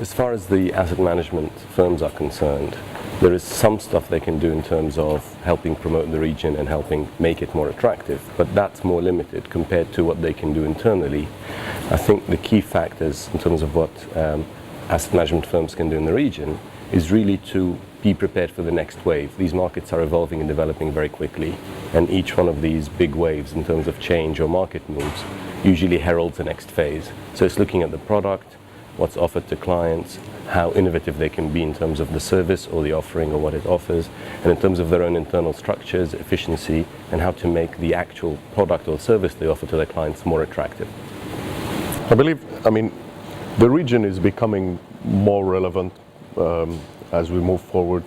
as far as the asset management firms are concerned, there is some stuff they can do in terms of helping promote the region and helping make it more attractive, but that's more limited compared to what they can do internally. I think the key factors in terms of what asset management firms can do in the region is really to be prepared for the next wave. These markets are evolving and developing very quickly, and each one of these big waves in terms of change or market moves usually heralds the next phase. So it's looking at the product, what's offered to clients, how innovative they can be in terms of the service or the offering or what it offers, and in terms of their own internal structures, efficiency, and how to make the actual product or service they offer to their clients more attractive. I mean, the region is becoming more relevant as we move forward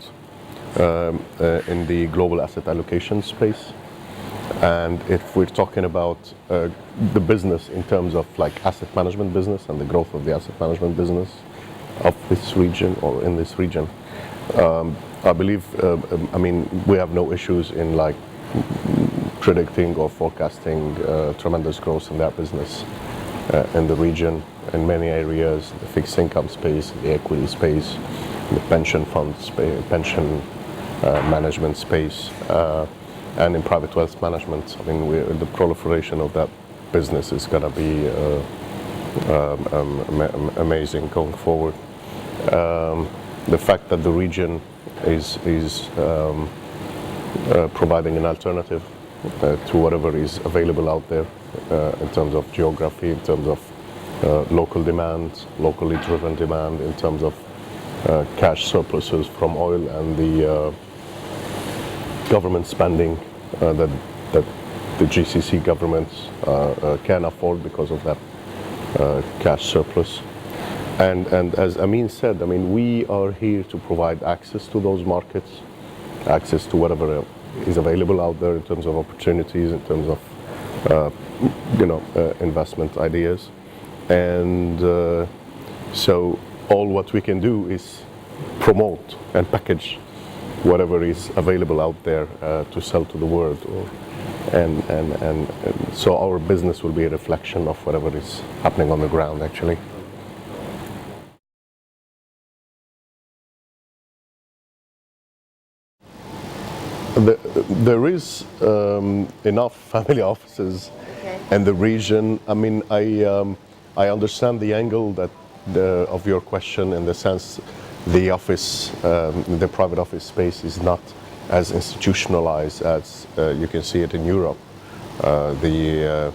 in the global asset allocation space. And if we're talking about the business in terms of like asset management business and the growth of the asset management business of this region or in this region, I believe, I mean, we have no issues in like predicting or forecasting tremendous growth in that business in the region, in many areas, the fixed income space, the equity space, the pension fund space, pension management space, and in private wealth management. I mean, the proliferation of that business is going to be amazing going forward. The fact that the region is providing an alternative to whatever is available out there in terms of geography, in terms of local demand, locally driven demand, in terms of cash surpluses from oil and the government spending that the GCC governments can afford because of that cash surplus. And as Amin said, I mean, we are here to provide access to those markets, access to whatever is available out there in terms of opportunities, in terms of investment ideas. And so all what we can do is promote and package whatever is available out there to sell to the world, and so our business will be a reflection of whatever is happening on the ground actually. There is enough family offices in the region. I mean, I understand the angle that of your question, in the sense the office, the private office space is not as institutionalized as you can see it in Europe. The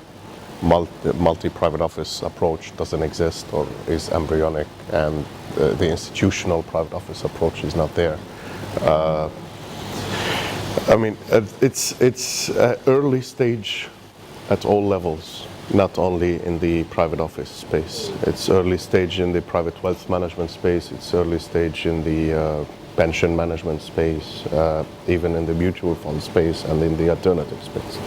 multi-private office approach doesn't exist or is embryonic, and the institutional private office approach is not there. I mean, it's early stage at all levels, not only in the private office space. It's early stage in the private wealth management space. It's early stage in the pension management space, even in the mutual fund space and in the alternative space.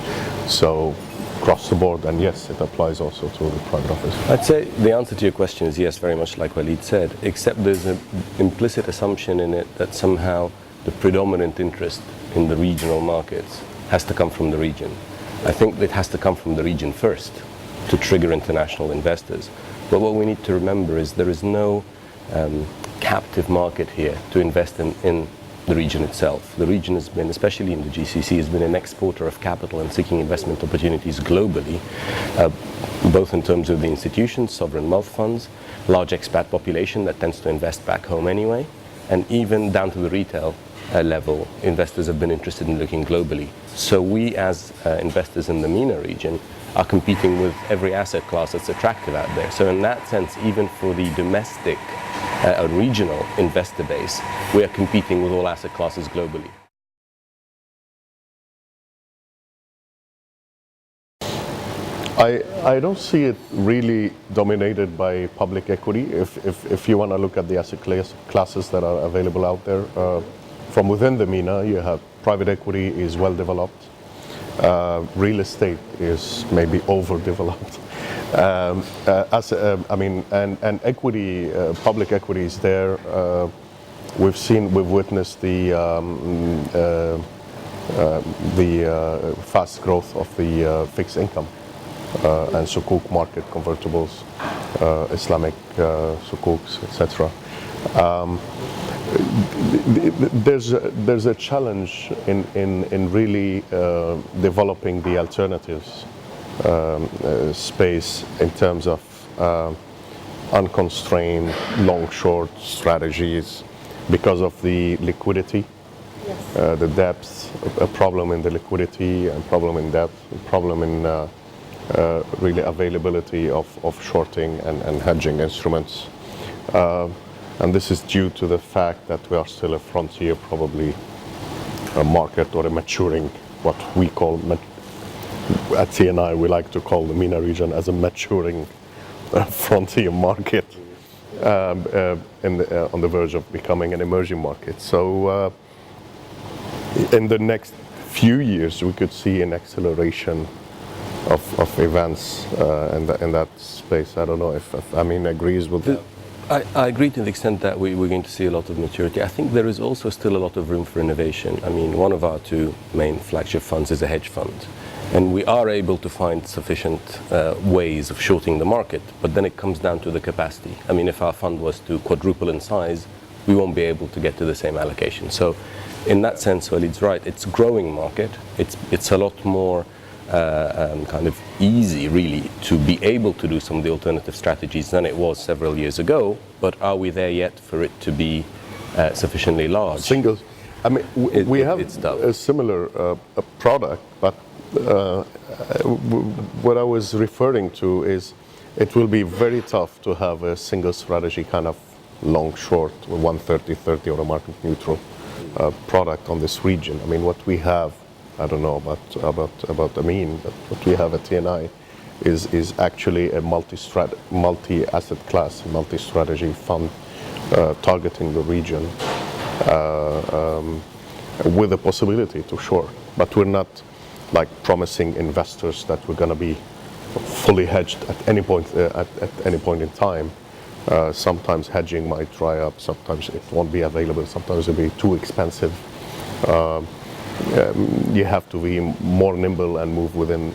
So across the board, and yes, it applies also to the private office. I'd say the answer to your question is yes, very much like Walid said, except there's an implicit assumption in it that somehow the predominant interest in the regional markets has to come from the region. I think it has to come from the region first to trigger international investors. But what we need to remember is there is no captive market here to invest in the region itself. The region has been, especially in the GCC, has been an exporter of capital and seeking investment opportunities globally, both in terms of the institutions, sovereign wealth funds, large expat population that tends to invest back home anyway, and even down to the retail level, investors have been interested in looking globally. So we as investors in the MENA region are competing with every asset class that's attractive out there. So in that sense, even for the domestic regional investor base, we are competing with all asset classes globally. I don't see it really dominated by public equity. If you want to look at the asset classes that are available out there, from within the MENA, you have private equity is well developed. Real estate is maybe overdeveloped. I mean, and equity, public equity is there. We've witnessed the fast growth of the fixed income and sukuk market, convertibles, Islamic sukuks, etc. There's a challenge in really developing the alternatives space in terms of unconstrained long-short strategies because of the liquidity, the depth, a problem in the liquidity, a problem in depth, a problem in really availability of shorting and hedging instruments. And this is due to the fact that we are still a frontier, probably a market or a maturing, what we call, at TNI, we like to call the MENA region as a maturing frontier market on the verge of becoming an emerging market. So in the next few years, we could see an acceleration of events in that space. I don't know if Amin agrees with that. I agree to the extent that we're going to see a lot of maturity. I think there is also still a lot of room for innovation. I mean, one of our two main flagship funds is a hedge fund. And we are able to find sufficient ways of shorting the market, but then it comes down to the capacity. I mean, if our fund was to quadruple in size, we won't be able to get to the same allocation. So in that sense, Walid's right, it's a growing market. It's a lot more kind of easy, really, to be able to do some of the alternative strategies than it was several years ago. But are we there yet for it to be sufficiently large? Singles. I mean, we have a similar product, but what I was referring to is it will be very tough to have a single strategy kind of long short, 130-30 or a market neutral product on this region. I mean, what we have, I don't know about Amin, but what we have at TNI is actually a multi-asset class, multi-strategy fund targeting the region with the possibility to short. But we're not like promising investors that we're going to be fully hedged at any point in time. Sometimes hedging might dry up, sometimes it won't be available, sometimes it'll be too expensive. You have to be more nimble and move within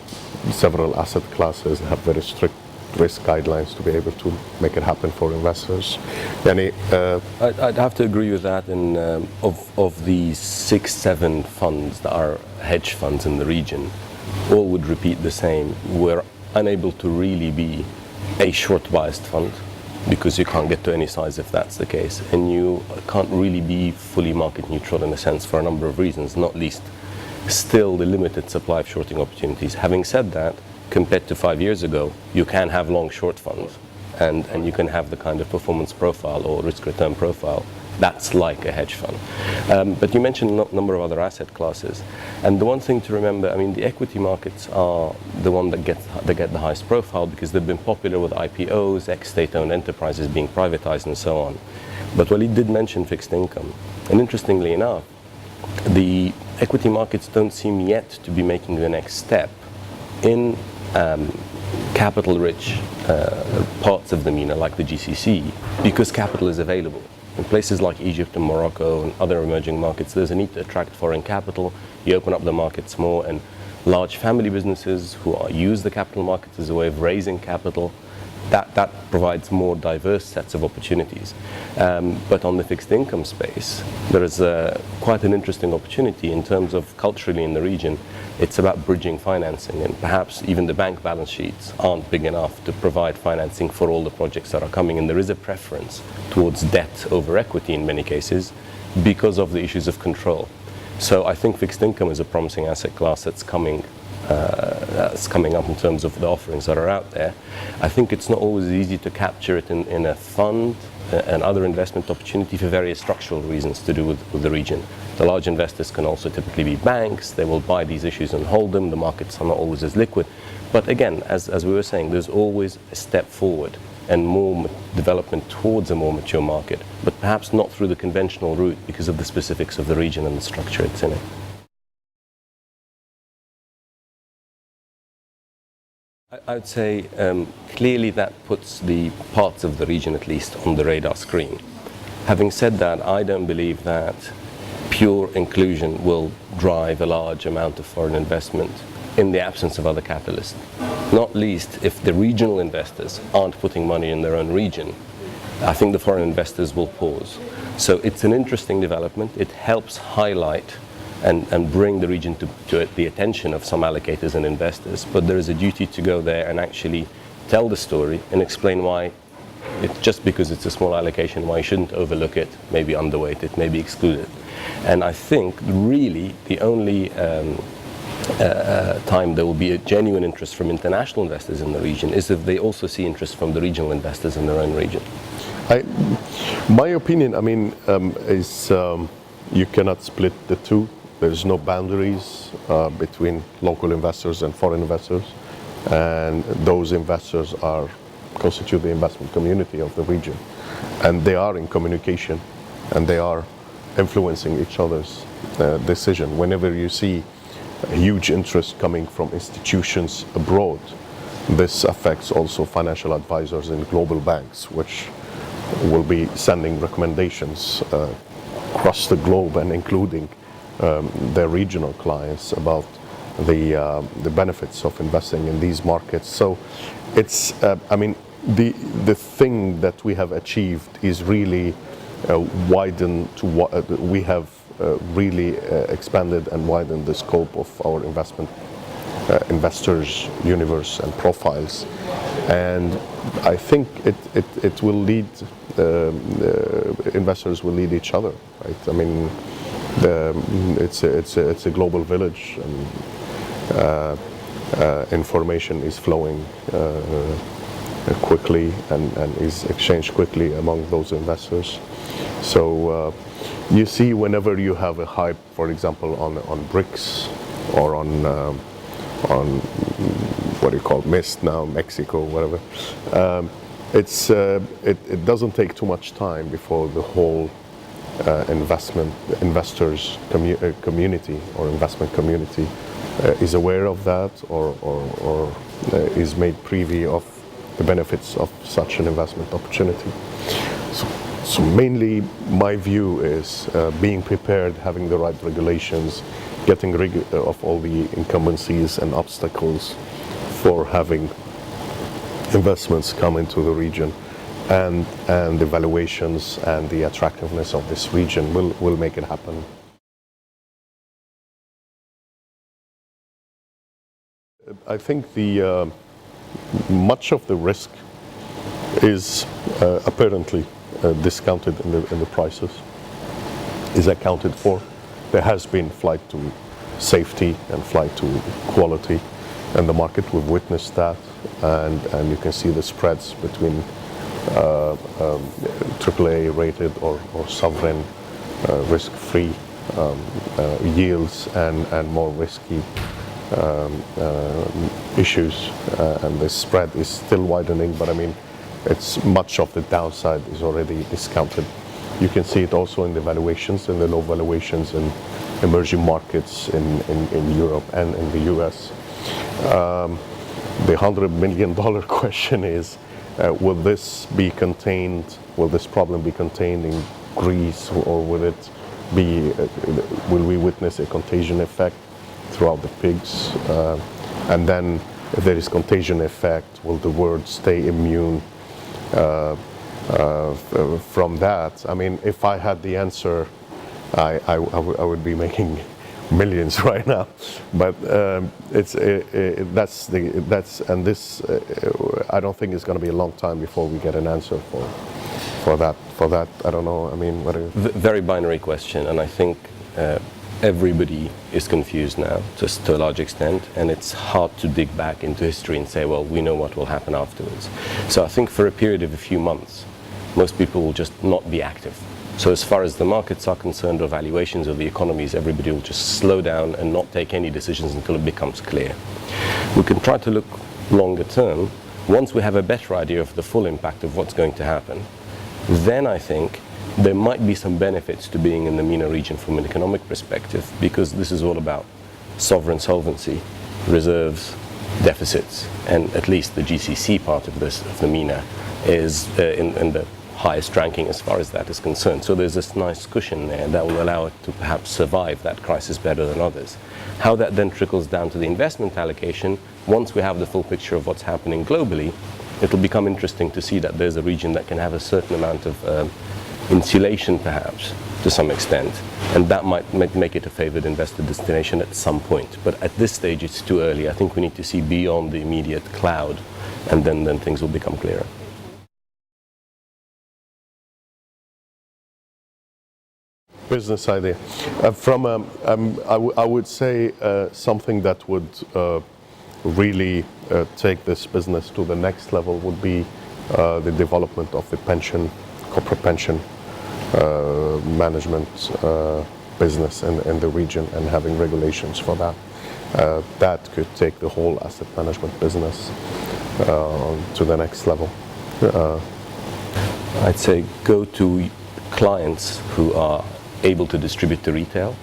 several asset classes and have very strict risk guidelines to be able to make it happen for investors. I'd have to agree with that. And of the 6-7 funds that are hedge funds in the region, all would repeat the same. We're unable to really be a short biased fund because you can't get to any size if that's the case, and you can't really be fully market neutral in a sense for a number of reasons, not least still the limited supply of shorting opportunities. Having said that, compared to 5 years ago, you can have long short funds and you can have the kind of performance profile or risk return profile that's like a hedge fund. But you mentioned a number of other asset classes, and the one thing to remember, I mean, the equity markets are the one that get the highest profile because they've been popular with IPOs, ex-state-owned enterprises being privatized and so on. But Walid did mention fixed income, and interestingly enough, the equity markets don't seem yet to be making the next step in capital-rich parts of the MENA, like the GCC, because capital is available. In places like Egypt and Morocco and other emerging markets, there's a need to attract foreign capital. You open up the markets more, and large family businesses who use the capital markets as a way of raising capital, that provides more diverse sets of opportunities. But on the fixed income space, there is quite an interesting opportunity in terms of culturally in the region. It's about bridging financing, and perhaps even the bank balance sheets aren't big enough to provide financing for all the projects that are coming, and there is a preference towards debt over equity in many cases because of the issues of control. So I think fixed income is a promising asset class that's coming up in terms of the offerings that are out there. I think it's not always easy to capture it in a fund and other investment opportunity for various structural reasons to do with the region. The large investors can also typically be banks. They will buy these issues and hold them. The markets are not always as liquid. But again, as we were saying, there's always a step forward and more development towards a more mature market, but perhaps not through the conventional route because of the specifics of the region and the structure it's in it. I would say clearly that puts the parts of the region at least on the radar screen. Having said that, I don't believe that pure inclusion will drive a large amount of foreign investment in the absence of other catalysts. Not least if the regional investors aren't putting money in their own region, I think the foreign investors will pause. So it's an interesting development. It helps highlight and bring the region to the attention of some allocators and investors, but there is a duty to go there and actually tell the story and explain why, just because it's a small allocation, why you shouldn't overlook it, maybe underweight it, maybe exclude it. And I think really the only time there will be a genuine interest from international investors in the region is if they also see interest from the regional investors in their own region. My opinion, I mean, is you cannot split the two. There's no boundaries between local investors and foreign investors, and those investors constitute the investment community of the region, and they are in communication, and they are influencing each other's decision. Whenever you see a huge interest coming from institutions abroad, this affects also financial advisors in global banks, which will be sending recommendations across the globe and including their regional clients about the benefits of investing in these markets. So it's, I mean, the thing that we have achieved is really widened to what we have really expanded and widened the scope of our investors universe and profiles, and I think it will lead investors will lead each other, right? I mean, it's a global village, and information is flowing quickly and is exchanged quickly among those investors. So you see, whenever you have a hype, for example, on BRICS or on what do you call MIST now, Mexico, whatever, it doesn't take too much time before the whole investors community or investment community is aware of that or is made privy of the benefits of such an investment opportunity. So mainly my view is being prepared, having the right regulations, getting rid of all the incumbencies and obstacles for having investments come into the region, and the valuations and the attractiveness of this region will make it happen. I think much of the risk is apparently discounted in the prices, is accounted for. There has been flight to safety and flight to quality, and the market, we've witnessed that, and you can see the spreads between AAA rated or sovereign risk-free yields and more risky issues, and the spread is still widening, but I mean, it's much of the downside is already discounted. You can see it also in the valuations, in the low valuations in emerging markets in Europe and in the US. The $100 million question is, will this problem be contained in Greece, or will we witness a contagion effect throughout the PIGS? And then if there is contagion effect, will the world stay immune from that? I mean, if I had the answer, I would be making millions right now. But I don't think it's going to be a long time before we get an answer for that. I don't know. I mean, what is very binary question, and I think everybody is confused now, just to a large extent, and it's hard to dig back into history and say, well, we know what will happen afterwards. So I think for a period of a few months, most people will just not be active. So as far as the markets are concerned, or valuations of the economies, everybody will just slow down and not take any decisions until it becomes clear. We can try to look longer term. Once we have a better idea of the full impact of what's going to happen, then I think there might be some benefits to being in the MENA region from an economic perspective, because this is all about sovereign solvency, reserves, deficits, and at least the GCC part of this, of the MENA, is in the highest ranking as far as that is concerned. So there's this nice cushion there that will allow it to perhaps survive that crisis better than others. How that then trickles down to the investment allocation, once we have the full picture of what's happening globally, it'll become interesting to see that there's a region that can have a certain amount of insulation perhaps to some extent, and that might make it a favored investor destination at some point. But at this stage it's too early. I think we need to see beyond the immediate cloud, and then things will become clearer. Business idea. I would say something that would really take this business to the next level would be the development of the corporate pension management business in the region, and having regulations for that. That could take the whole asset management business to the next level. I'd say go to clients who are able to distribute to retail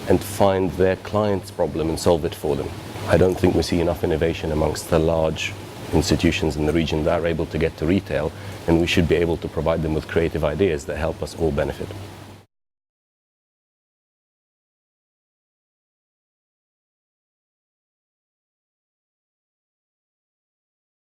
and find their client's problem and solve it for them. I don't think we see enough innovation amongst the large institutions in the region that are able to get to retail, and we should be able to provide them with creative ideas that help us all benefit.